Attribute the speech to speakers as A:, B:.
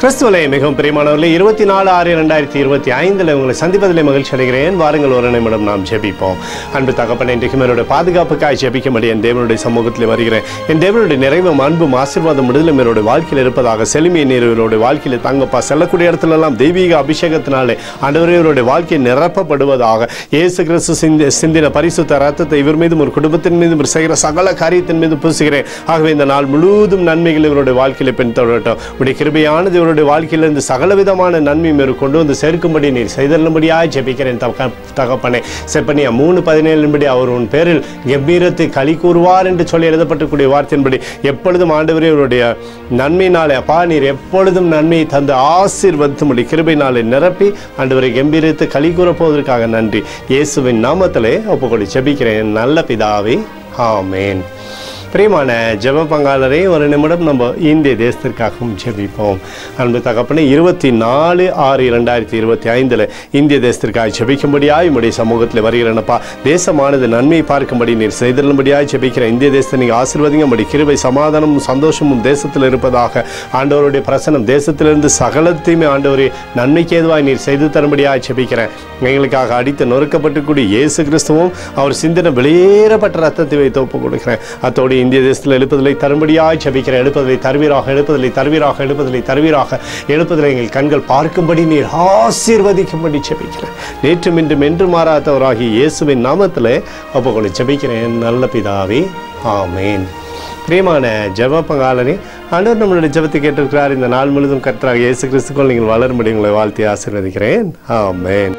A: கிறிஸ்துவலே மிகவும் பிரியமானவர்களே, 24/6/2025 உங்களை சந்திப்பதிலே மகிழ்ச்சி அடைகிறேன். வாருங்கள், ஒரு நிமிடம் நாம் ஜெபிப்போம். அன்பு தகப்பனே, இன்றைக்கு என்னுடைய பாதுகாப்புக்காய் ஜெபிக்கும்படி என் தேவனுடைய சமூகத்தில் வருகிறேன். என் தேவனுடைய நிறைவும் அன்பும் ஆசீர்வாதம் விடுதலும் என்னுடைய வாழ்க்கையில் இருப்பதாக செழுமையை நீருடைய வாழ்க்கையில் தங்கப்பா. செல்லக்கூடிய இடத்துலெல்லாம் தெய்வீக அபிஷேகத்தினாலே ஆண்டவரே இவருடைய வாழ்க்கை நிரப்பப்படுவதாக. இயேசு கிறிஸ்து சிந்தின பரிசுத்த ரத்தத்தை இவர் மீதும் ஒரு குடும்பத்தின் மீதும் செய்கிற சகல காரியத்தின் மீது பூசுகிறேன். ஆகவே இந்த நாள் முழுவதும் நன்மைகள் இவருடைய வாழ்க்கையில் பின்தொடரட்டும். உடைய கிருபையானது இவருடைய வாழ்க்கையிலிருந்து சகலவிதமான நன்மையும் கொண்டு வந்து சேர்க்கும்படி நீர் செய்தல்லும்படியாக ஜெபிக்கிறேன் தகப்பனே. செப்பனியா 3:17 அவர் உன் பேரில் கம்பீரத்தை களி கூறுவார் என்று சொல்லி எழுதப்பட்டிருக்கூடிய வார்த்தையின்படி எப்பொழுதும் ஆண்டவரே இவருடைய நன்மையினாலே அப்பா நீர் எப்பொழுதும் நன்மையை தந்து ஆசீர்வதித்து கிருபையினாலே நிரப்பி ஆண்டவரை கம்பீரத்தை களி கூறப்போவதற்காக நன்றி. இயேசுவின் நாமத்திலே ஒப்புக்கொள்ளி ஜெபிக்கிறேன் நல்ல பிதாவே, ஆமேன். பிரியமான ஜெப பங்காளரே, ஒரு நிமிடம் நம்ம இந்திய தேசத்திற்காகவும் ஜெபிப்போம். அன்பு தகப்பனே, 24/6/2025 இந்திய தேசத்திற்காக ஜெபிக்கும்படியாய் உம்முடைய சமூகத்தில் வருகிறேனப்பா. தேசமானது நன்மையை பார்க்கும்படி நீர் செய்தல்லும்படியாய் ஜெபிக்கிறேன். இந்திய தேசத்தை நீங்கள் ஆசீர்வதிங்க. உம்முடைய கிருபை சமாதானமும் சந்தோஷமும் தேசத்தில் இருப்பதாக. ஆண்டவருடைய பிரசனம் தேசத்திலிருந்து சகலத்தையுமே ஆண்டவரே நன்மைக்கு ஏதுவாய் நீர் செய்து தரும்படியாய் ஜெபிக்கிறேன். எங்களுக்காக அடித்து நொறுக்கப்பட்டுக்கூடிய இயேசு கிறிஸ்துவும் அவர் சிந்தின வெளியேறப்பட்ட ரத்தத்தை வைத்து ஒப்புக் கொடுக்கிறேன். அத்தோடு இந்திய தேசத்தில் எழுப்புதலை தரும்படியாய் ஜெபிக்கிறேன். எழுப்புதலை தருவீராக, எழுப்புதலை தருவீராக, எழுப்புதலை தருவீராக. எழுப்புதலை எங்கள் கண்கள் பார்க்கும்படி நீர் ஆசீர்வதிக்கும்படி ஜெபிக்கிறேன். நேற்றும் இன்றும் என்று மாறாதவராகி இயேசுவின் நாமத்திலே ஒப்புக்கொள்ளி ஜெபிக்கிறேன் நல்ல பிதாவே, ஆமேன். பிரியமான ஜெப பங்காளரே, ஆண்டவர் நம்மளுடைய ஜெபத்தை கேட்டிருக்கிறார். இந்த நாள் முழுவதும் கர்த்தராகிய இயேசு கிறிஸ்துக்குள் நீங்கள் வளரும்படி உங்களை வாழ்த்தி ஆசீர்வதிக்கிறேன். ஆமேன்.